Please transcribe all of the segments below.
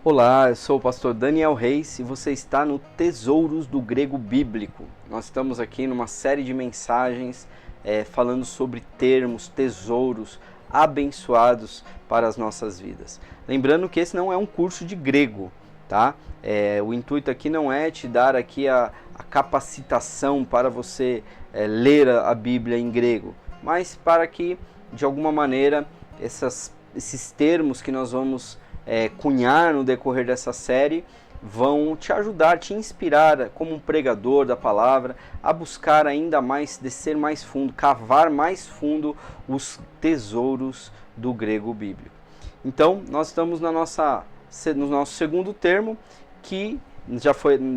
Olá, eu sou o pastor Daniel Reis e você está no Tesouros do Grego Bíblico. Nós estamos aqui numa série de mensagens falando sobre termos, tesouros abençoados para as nossas vidas. Lembrando que esse não é um curso de grego, tá? O intuito aqui não é te dar aqui a capacitação para você ler a Bíblia em grego, mas para que, de alguma maneira, esses termos que nós vamos cunhar no decorrer dessa série vão te ajudar, te inspirar como um pregador da palavra a buscar ainda mais, descer mais fundo, cavar mais fundo os tesouros do grego bíblico. Então, nós estamos no nosso segundo termo, que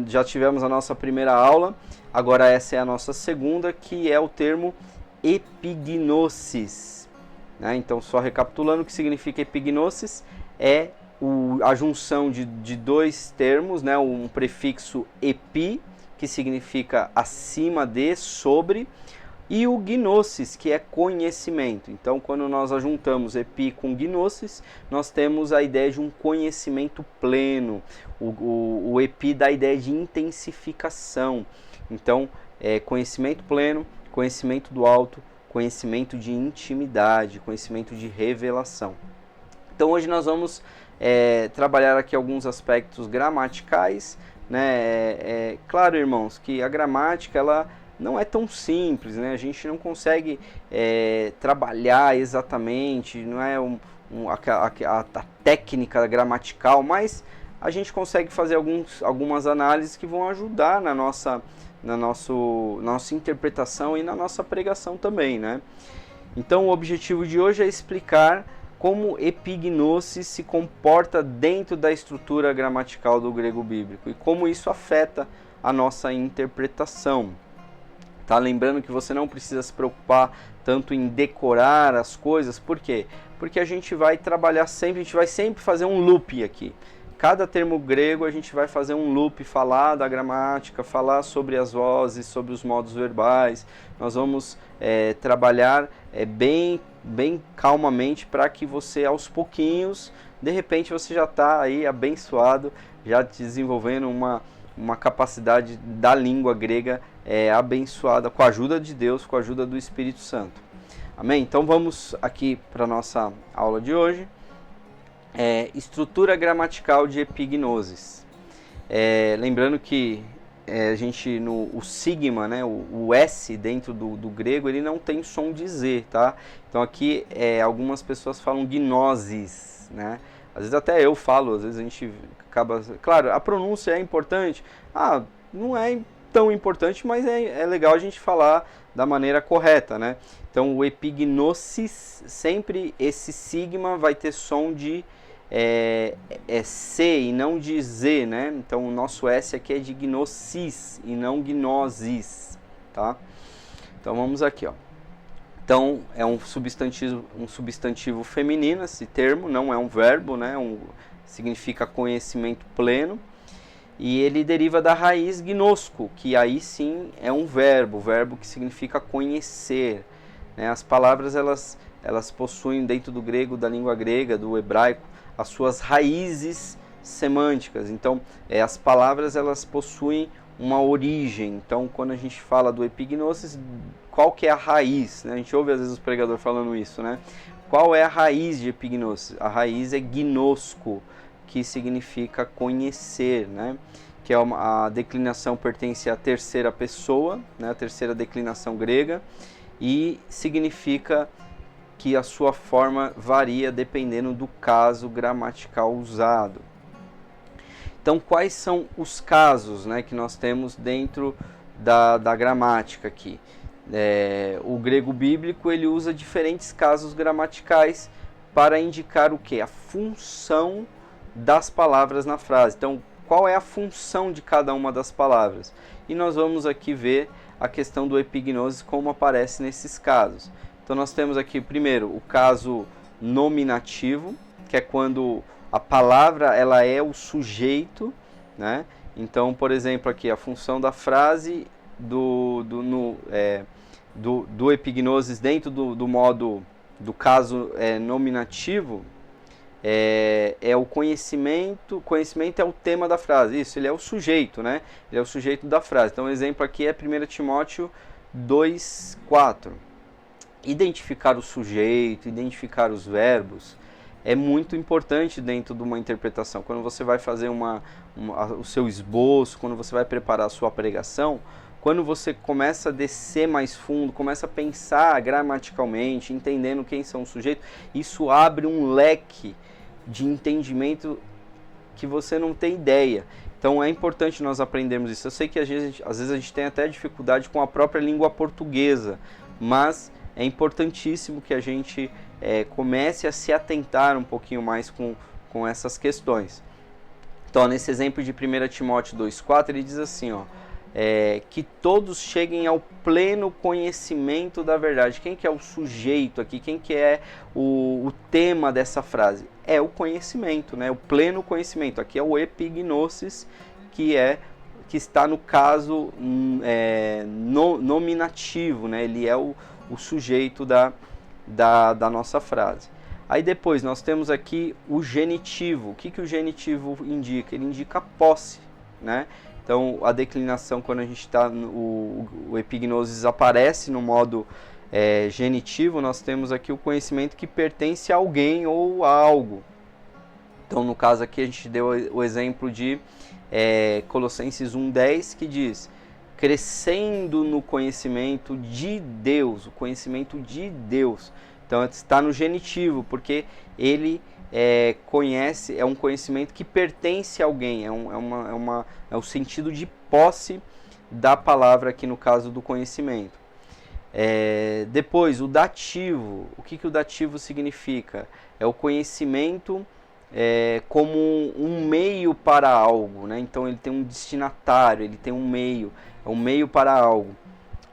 já tivemos a nossa primeira aula, agora essa é a nossa segunda, que é o termo epignosis. Então, só recapitulando, o que significa epignosis é a junção de dois termos, um prefixo epi, que significa acima de, sobre, e o gnosis, que é conhecimento. Então, quando nós ajuntamos epi com gnosis, nós temos a ideia de um conhecimento pleno. O epi dá a ideia de intensificação. Então, conhecimento pleno, conhecimento do alto, conhecimento de intimidade, conhecimento de revelação. Então, hoje nós vamos trabalhar aqui alguns aspectos gramaticais, claro, irmãos, que a gramática ela não é tão simples, a gente não consegue trabalhar exatamente, não é a técnica gramatical, mas a gente consegue fazer algumas análises que vão ajudar na nossa interpretação e na nossa pregação também, Então, o objetivo de hoje é explicar como epignosis se comporta dentro da estrutura gramatical do grego bíblico e como isso afeta a nossa interpretação. Tá? Lembrando que você não precisa se preocupar tanto em decorar as coisas, por quê? Porque a gente vai trabalhar sempre, a gente vai sempre fazer um loop aqui. Cada termo grego a gente vai fazer um loop, falar da gramática, falar sobre as vozes, sobre os modos verbais. Nós vamos trabalhar bem calmamente para que você, aos pouquinhos, de repente você já está aí abençoado, já desenvolvendo uma capacidade da língua grega abençoada, com a ajuda de Deus, com a ajuda do Espírito Santo. Amém? Então vamos aqui para a nossa aula de hoje. Estrutura gramatical de epignosis. Lembrando que a gente, o sigma, o S dentro do grego, ele não tem som de Z, tá? Então aqui algumas pessoas falam gnosis, Às vezes até eu falo, às vezes a gente acaba... Claro, a pronúncia é importante. Não é tão importante, mas é legal a gente falar da maneira correta, Então o epignosis, sempre esse sigma vai ter som de C e não de Z, Então o nosso S aqui é de gnosis e não gnosis, tá? Então vamos aqui, ó. Então é um substantivo feminino esse termo, não é um verbo, significa conhecimento pleno. E ele deriva da raiz gnosco, que aí sim é um verbo que significa conhecer. As palavras elas possuem dentro do grego, da língua grega, do hebraico, as suas raízes semânticas. Então, as palavras elas possuem uma origem. Então, quando a gente fala do epignosis, qual que é a raiz? A gente ouve às vezes os pregadores falando isso, Qual é a raiz de epignosis? A raiz é gnosco, que significa conhecer, Que é a declinação pertence à terceira pessoa, a terceira declinação grega, e significa que a sua forma varia dependendo do caso gramatical usado. Então, quais são os casos que nós temos dentro da gramática aqui? O grego bíblico ele usa diferentes casos gramaticais para indicar o quê? A função das palavras na frase. Então, qual é a função de cada uma das palavras? E nós vamos aqui ver a questão do epignosis, como aparece nesses casos. Então, nós temos aqui, primeiro, o caso nominativo, que é quando a palavra ela é o sujeito, Então, por exemplo, aqui a função da frase do epignosis dentro do modo do caso nominativo é o conhecimento é o tema da frase, isso, ele é o sujeito, né? Ele é o sujeito da frase. Então o exemplo aqui é 1 Timóteo 2:4. Identificar o sujeito, identificar os verbos é muito importante dentro de uma interpretação. Quando você vai fazer o seu esboço, quando você vai preparar a sua pregação, quando você começa a descer mais fundo, começa a pensar gramaticalmente, entendendo quem são os sujeitos, isso abre um leque de entendimento que você não tem ideia. Então é importante nós aprendermos isso. Eu sei que às vezes a gente tem até dificuldade com a própria língua portuguesa, mas é importantíssimo que a gente comece a se atentar um pouquinho mais com essas questões. Então, nesse exemplo de 1 Timóteo 2,4, ele diz assim, que todos cheguem ao pleno conhecimento da verdade. Quem que é o sujeito aqui? Quem que é o tema dessa frase? É o conhecimento, né? O pleno conhecimento. Aqui é o epignosis, que está no caso nominativo, né? Ele é o sujeito da nossa frase. Aí depois nós temos aqui o genitivo. O que o genitivo indica? Ele indica posse, né? Então a declinação, quando a gente está, o epignosis aparece no modo genitivo, nós temos aqui o conhecimento que pertence a alguém ou a algo. Então no caso aqui a gente deu o exemplo de Colossenses 1:10, que diz: crescendo no conhecimento de Deus, o conhecimento de Deus. Então está no genitivo, porque ele conhece, é um conhecimento que pertence a alguém, é o sentido de posse da palavra aqui no caso do conhecimento. Depois, o dativo. O que o dativo significa? É o conhecimento como um meio para algo, né? Então ele tem um destinatário, ele tem um meio, é um meio para algo.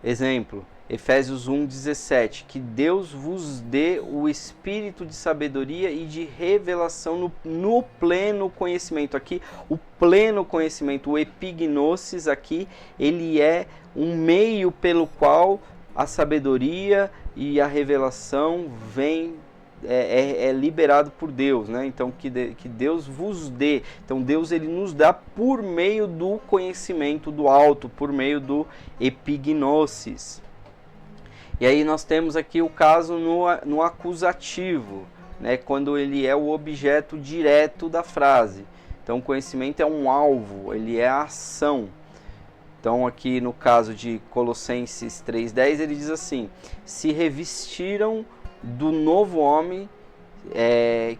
Exemplo, Efésios 1:17, que Deus vos dê o espírito de sabedoria e de revelação no pleno conhecimento. Aqui, o pleno conhecimento, o epignosis aqui, ele é um meio pelo qual a sabedoria e a revelação vem, é liberado por Deus, né? Então que Deus vos dê. Então Deus ele nos dá por meio do conhecimento do alto, por meio do epignosis. E aí nós temos aqui o caso no acusativo, né? Quando ele é o objeto direto da frase. Então o conhecimento é um alvo, ele é a ação. Então aqui no caso de Colossenses 3:10 ele diz assim: se revestiram do novo homem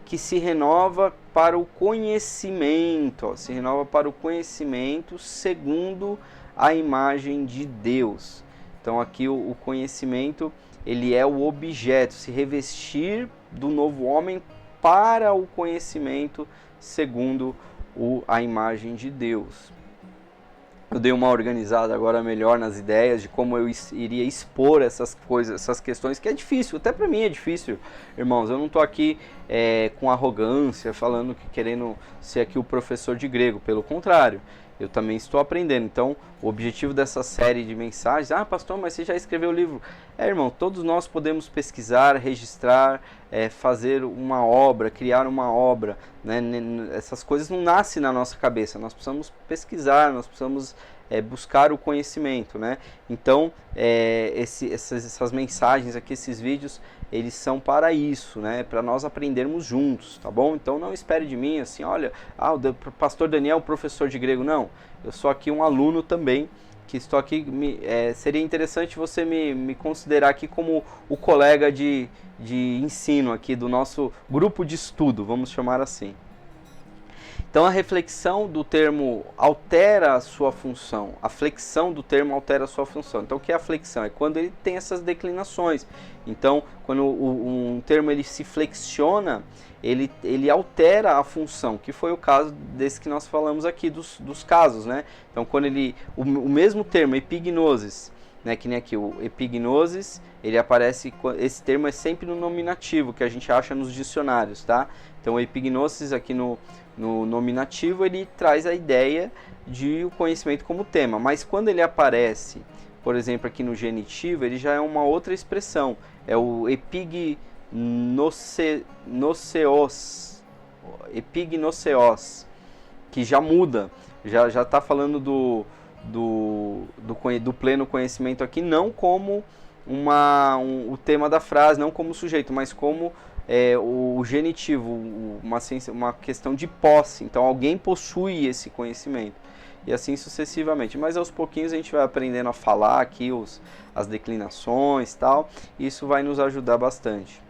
que se renova para o conhecimento, se renova para o conhecimento segundo a imagem de Deus. Então aqui o conhecimento ele é o objeto, se revestir do novo homem para o conhecimento segundo a imagem de Deus. Eu dei uma organizada agora melhor nas ideias de como eu iria expor essas coisas, essas questões, que é difícil, até para mim é difícil, irmãos. Eu não estou aqui com arrogância, falando que querendo ser aqui o professor de grego, pelo contrário, eu também estou aprendendo. Então, o objetivo dessa série de mensagens, pastor, mas você já escreveu o livro. Irmão, todos nós podemos pesquisar, registrar, fazer uma obra, criar uma obra, né? Essas coisas não nascem na nossa cabeça, nós precisamos pesquisar, nós precisamos buscar o conhecimento, né? Então, essas mensagens aqui, esses vídeos, eles são para isso, né? Para nós aprendermos juntos, tá bom? Então não espere de mim assim, olha, o pastor Daniel, professor de grego. Não, eu sou aqui um aluno também, que estou aqui, seria interessante você me considerar aqui como o colega de ensino aqui do nosso grupo de estudo, vamos chamar assim. Então a reflexão do termo altera a sua função, a flexão do termo altera a sua função. Então o que é a flexão? É quando ele tem essas declinações. Então quando um termo ele se flexiona, ele altera a função, que foi o caso desse que nós falamos aqui, dos casos, né? Então quando o mesmo termo, epignosis, né, que nem aqui, o epignosis, ele aparece, esse termo é sempre no nominativo, que a gente acha nos dicionários, tá? Então o epignosis aqui no nominativo, ele traz a ideia de o conhecimento como tema, mas quando ele aparece, por exemplo, aqui no genitivo, ele já é uma outra expressão, é o epignoseos, epignoseos, que já muda, já está falando do pleno conhecimento aqui, não como o tema da frase, não como sujeito, mas como o genitivo, uma questão de posse. Então alguém possui esse conhecimento, e assim sucessivamente. Mas aos pouquinhos a gente vai aprendendo a falar aqui as declinações e tal, e isso vai nos ajudar bastante.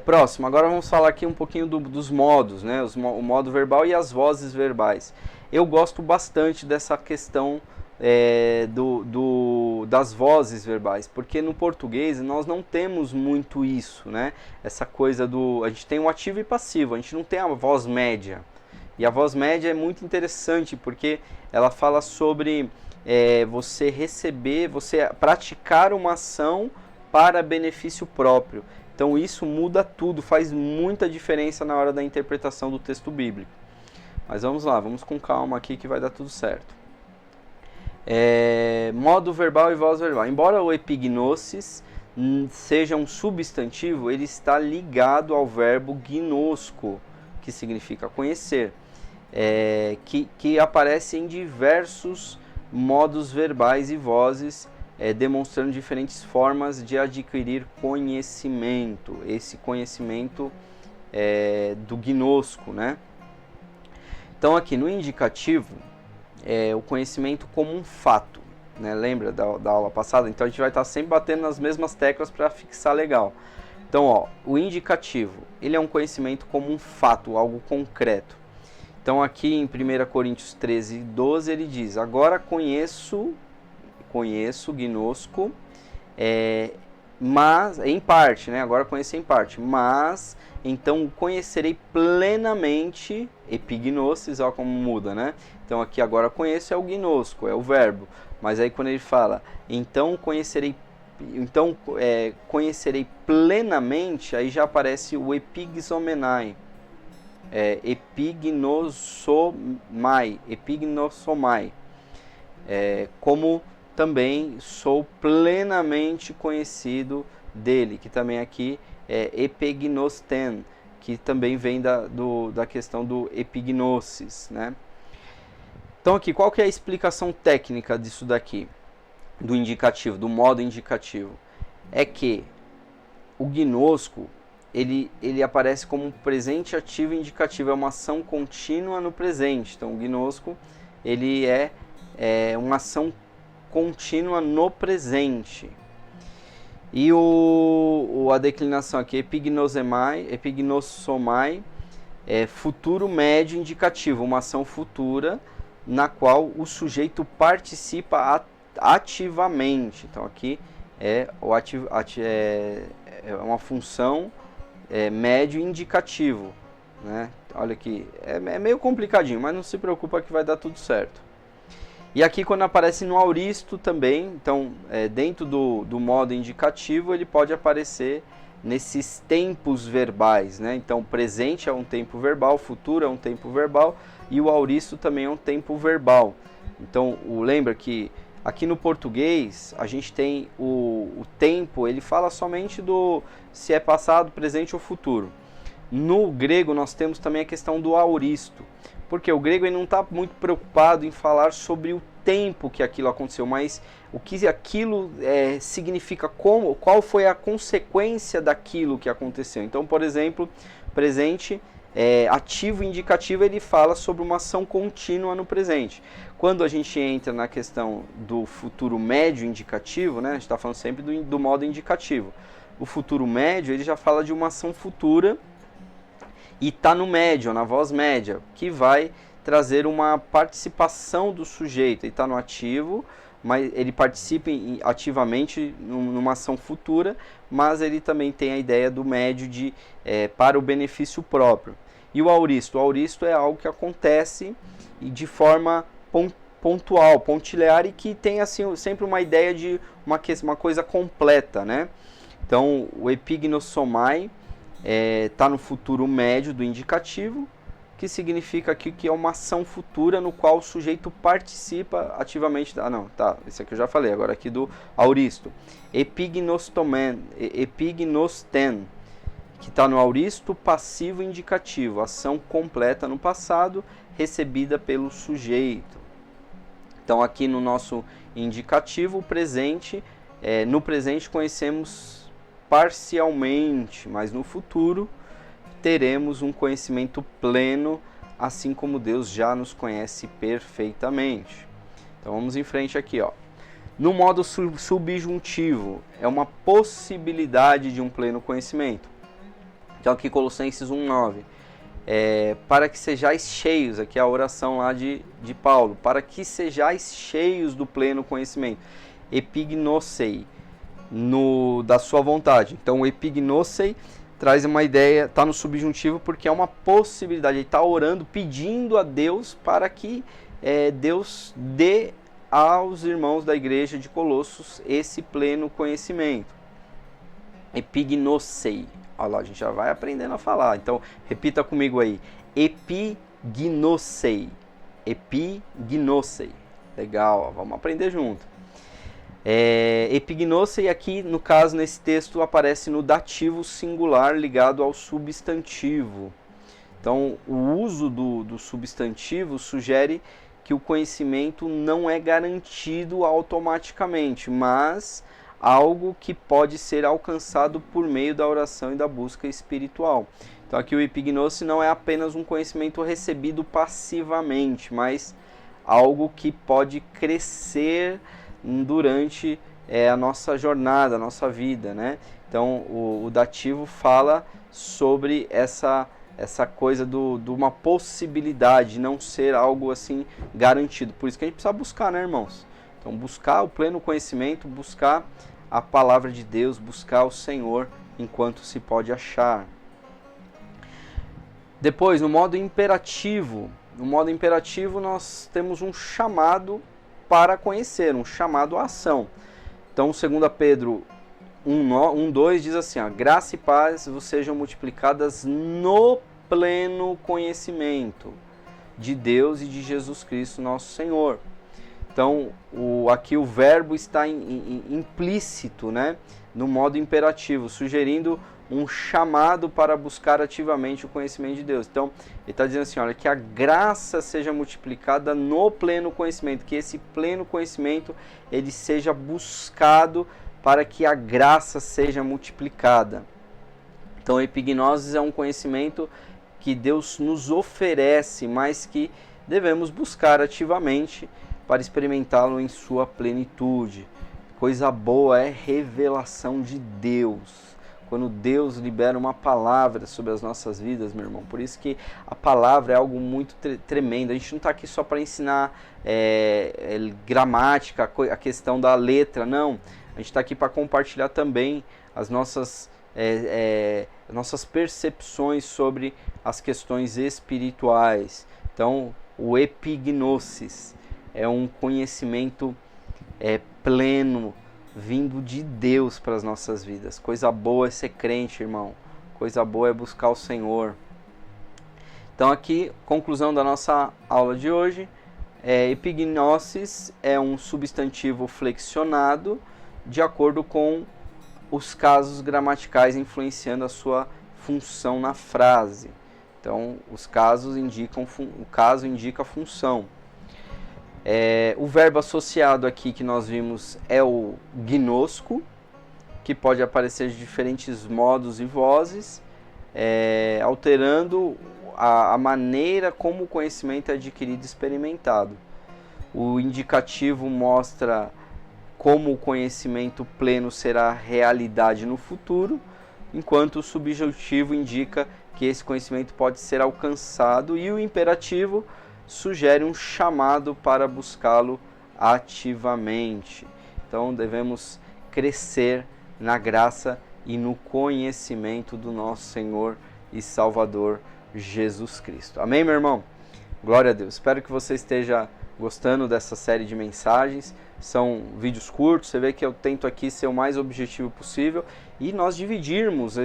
Próximo, agora vamos falar aqui um pouquinho dos modos, né? O modo verbal e as vozes verbais. Eu gosto bastante dessa questão das vozes verbais, porque no português nós não temos muito isso, né? Essa coisa a gente tem o ativo e passivo, a gente não tem a voz média. E a voz média é muito interessante, porque ela fala sobre você praticar uma ação para benefício próprio. Então isso muda tudo, faz muita diferença na hora da interpretação do texto bíblico. Mas vamos lá, vamos com calma aqui que vai dar tudo certo. Modo verbal e voz verbal. Embora o epignosis seja um substantivo, ele está ligado ao verbo gnosco, que significa conhecer, que aparece em diversos modos verbais e vozes, demonstrando diferentes formas de adquirir conhecimento, esse conhecimento do gnosco, né? Então aqui no indicativo, o conhecimento como um fato, né? Lembra da aula passada? Então a gente vai estar sempre batendo nas mesmas teclas para fixar legal. Então, o indicativo, ele é um conhecimento como um fato, algo concreto. Então aqui em 1 Coríntios 13, 12 ele diz: agora conheço gnosco, mas em parte, né? Agora conheço em parte, mas então conhecerei plenamente, epignosis, olha como muda, né? Então aqui agora conheço é o gnosco, é o verbo, mas aí quando ele fala conhecerei plenamente, aí já aparece o epignosomenai, epignosomai, como também sou plenamente conhecido dele, que também aqui é epignosten, que também vem da questão do epignosis, né? Então aqui, qual que é a explicação técnica disso daqui, do indicativo, do modo indicativo? É que o gnosco, ele aparece como um presente ativo indicativo, é uma ação contínua no presente. Então o gnosco, ele é uma ação contínua no presente. E a declinação aqui, epignosomai, futuro médio indicativo, uma ação futura na qual o sujeito participa ativamente. Então aqui é uma função médio indicativo, né? Olha aqui, é meio complicadinho, mas não se preocupa que vai dar tudo certo. E aqui quando aparece no auristo também, então dentro do modo indicativo ele pode aparecer nesses tempos verbais, né? Então presente é um tempo verbal, futuro é um tempo verbal e o auristo também é um tempo verbal. Então lembra que aqui no português a gente tem o tempo, ele fala somente se é passado, presente ou futuro. No grego nós temos também a questão do auristo, porque o grego ele não está muito preocupado em falar sobre o tempo que aquilo aconteceu, mas o que aquilo significa, qual foi a consequência daquilo que aconteceu. Então, por exemplo, presente ativo e indicativo, ele fala sobre uma ação contínua no presente. Quando a gente entra na questão do futuro médio indicativo, né, a gente está falando sempre do modo indicativo. O futuro médio, ele já fala de uma ação futura e está no médio, na voz média, que vai trazer uma participação do sujeito. Ele está no ativo, mas ele participa ativamente numa ação futura, mas ele também tem a ideia do médio para o benefício próprio. E o auristo? O auristo é algo que acontece de forma pontual, pontilhar, e que tem assim, sempre uma ideia de uma coisa completa, né? Então, o epignosomai está no futuro médio do indicativo, que significa aqui que é uma ação futura no qual o sujeito participa ativamente. Esse aqui eu já falei, agora aqui do auristo. Epignosten, que está no auristo passivo indicativo, ação completa no passado, recebida pelo sujeito. Então aqui no nosso indicativo, o presente, no presente conhecemos parcialmente, mas no futuro teremos um conhecimento pleno, assim como Deus já nos conhece perfeitamente. Então vamos em frente aqui, ó. No modo subjuntivo, é uma possibilidade de um pleno conhecimento. Então aqui Colossenses 1:9. Para que sejais cheios, aqui é a oração lá de Paulo, para que sejais cheios do pleno conhecimento. Epignosei, da sua vontade. Então o epignosei traz uma ideia, está no subjuntivo porque é uma possibilidade. Ele está orando, pedindo a Deus para que Deus dê aos irmãos da igreja de Colossos esse pleno conhecimento. Epignosei. Olha lá, a gente já vai aprendendo a falar. Então, repita comigo aí. Epignosei. Epignosei. Legal, ó, vamos aprender junto. Epignosei aqui, no caso, nesse texto, aparece no dativo singular ligado ao substantivo. Então, o uso do substantivo sugere que o conhecimento não é garantido automaticamente, mas algo que pode ser alcançado por meio da oração e da busca espiritual. Então aqui o epignosis não é apenas um conhecimento recebido passivamente, mas algo que pode crescer durante a nossa jornada, a nossa vida, né? Então o dativo fala sobre essa coisa de uma possibilidade, não ser algo assim garantido. Por isso que a gente precisa buscar, né, irmãos? Então, buscar o pleno conhecimento, buscar a palavra de Deus, buscar o Senhor enquanto se pode achar. Depois, no modo imperativo. No modo imperativo, nós temos um chamado para conhecer, um chamado à ação. Então, 2 Pedro 1:2 diz assim, ó, graça e paz vos sejam multiplicadas no pleno conhecimento de Deus e de Jesus Cristo, nosso Senhor. Então, aqui o verbo está implícito, né, no modo imperativo, sugerindo um chamado para buscar ativamente o conhecimento de Deus. Então, ele está dizendo assim, olha, que a graça seja multiplicada no pleno conhecimento, que esse pleno conhecimento ele seja buscado para que a graça seja multiplicada. Então, a epignosis é um conhecimento que Deus nos oferece, mas que devemos buscar ativamente para experimentá-lo em sua plenitude. Coisa boa é revelação de Deus. Quando Deus libera uma palavra sobre as nossas vidas, meu irmão. Por isso que a palavra é algo muito tremendo. A gente não está aqui só para ensinar gramática, a questão da letra, não. A gente está aqui para compartilhar também as nossas percepções sobre as questões espirituais. Então, o epignosis é um conhecimento pleno, vindo de Deus para as nossas vidas. Coisa boa é ser crente, irmão. Coisa boa é buscar o Senhor. Então aqui, conclusão da nossa aula de hoje. Epignosis é um substantivo flexionado de acordo com os casos gramaticais influenciando a sua função na frase. Então, os casos indicam, o caso indica a função. O verbo associado aqui que nós vimos é o gnosco, que pode aparecer de diferentes modos e vozes, alterando a maneira como o conhecimento é adquirido e experimentado. O indicativo mostra como o conhecimento pleno será realidade no futuro, enquanto o subjuntivo indica que esse conhecimento pode ser alcançado e o imperativo sugere um chamado para buscá-lo ativamente. Então devemos crescer na graça e no conhecimento do nosso Senhor e Salvador Jesus Cristo. Amém, meu irmão? Glória a Deus. Espero que você esteja gostando dessa série de mensagens. São vídeos curtos, você vê que eu tento aqui ser o mais objetivo possível e nós dividirmos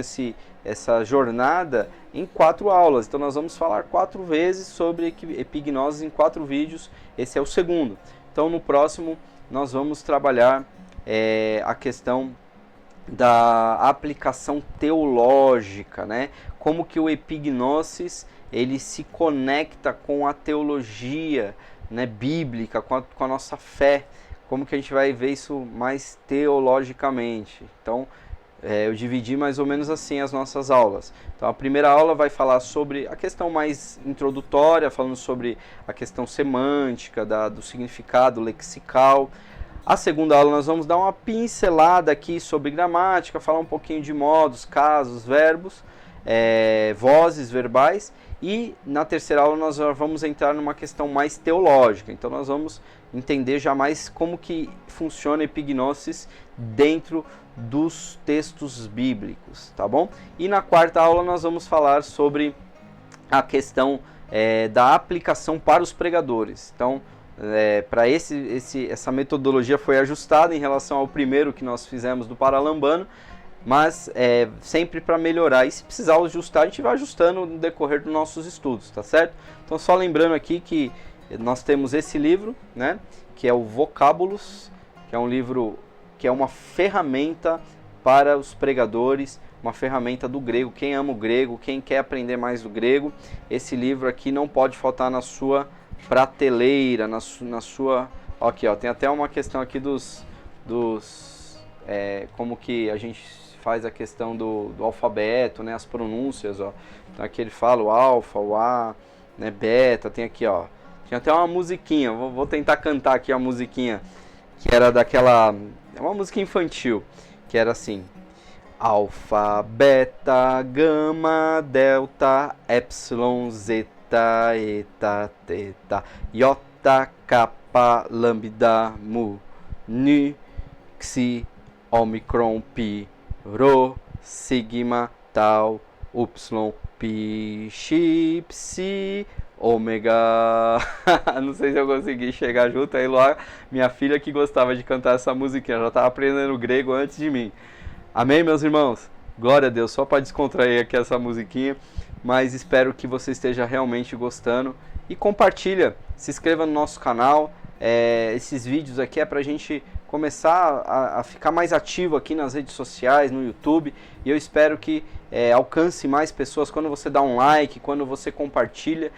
essa jornada em 4 aulas. Então nós vamos falar 4 vezes sobre epignosis em 4 vídeos, esse é o segundo. Então no próximo nós vamos trabalhar a questão da aplicação teológica, né? Como que o epignosis ele se conecta com a teologia, né, bíblica, com a nossa fé. Como que a gente vai ver isso mais teologicamente. Então, eu dividi mais ou menos assim as nossas aulas. Então, a primeira aula vai falar sobre a questão mais introdutória, falando sobre a questão semântica, do significado lexical. A segunda aula nós vamos dar uma pincelada aqui sobre gramática, falar um pouquinho de modos, casos, verbos, vozes verbais. E na terceira aula nós vamos entrar numa questão mais teológica. Então nós vamos entender já mais como que funciona a epignosis dentro dos textos bíblicos, tá bom? E na quarta aula nós vamos falar sobre a questão da aplicação para os pregadores. Então, para essa metodologia foi ajustada em relação ao primeiro que nós fizemos do Paralambano, mas sempre para melhorar. E se precisar ajustar, a gente vai ajustando no decorrer dos nossos estudos, tá certo? Então, só lembrando aqui que nós temos esse livro, né, que é o Vocábulos, que é um livro que é uma ferramenta para os pregadores, uma ferramenta do grego. Quem ama o grego, quem quer aprender mais do grego, esse livro aqui não pode faltar na sua prateleira, na sua... Aqui, ó, tem até uma questão aqui como que a gente faz a questão do alfabeto, né, as pronúncias, ó. Então aqui ele fala o alfa, o A, né, beta, tem aqui, ó. Tinha até uma musiquinha, vou tentar cantar aqui a musiquinha, que era daquela... É uma música infantil, que era assim: alfa, beta, gama, delta, epsilon, zeta, eta, teta, iota, kappa, lambda, mu, nu, xi, omicron, pi, rho, sigma, tau, upsilon, pi, xi, psi, ômega. Não sei se eu consegui chegar junto. Aí lá, minha filha que gostava de cantar essa musiquinha, já estava aprendendo grego antes de mim. Amém, meus irmãos? Glória a Deus, só para descontrair aqui essa musiquinha. Mas espero que você esteja realmente gostando. E compartilha, se inscreva no nosso canal. Esses vídeos aqui é para a gente começar a ficar mais ativo aqui nas redes sociais, no YouTube. E eu espero que alcance mais pessoas. Quando você dá um like, quando você compartilha,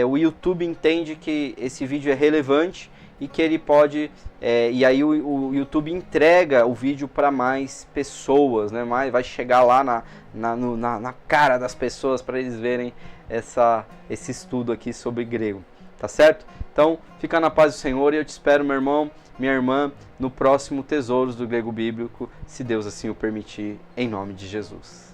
o YouTube entende que esse vídeo é relevante e que ele pode... e aí o YouTube entrega o vídeo para mais pessoas, né? Vai chegar lá na cara das pessoas para eles verem esse estudo aqui sobre grego. Tá certo? Então, fica na paz do Senhor e eu te espero, meu irmão, minha irmã, no próximo Tesouros do Grego Bíblico, se Deus assim o permitir, em nome de Jesus.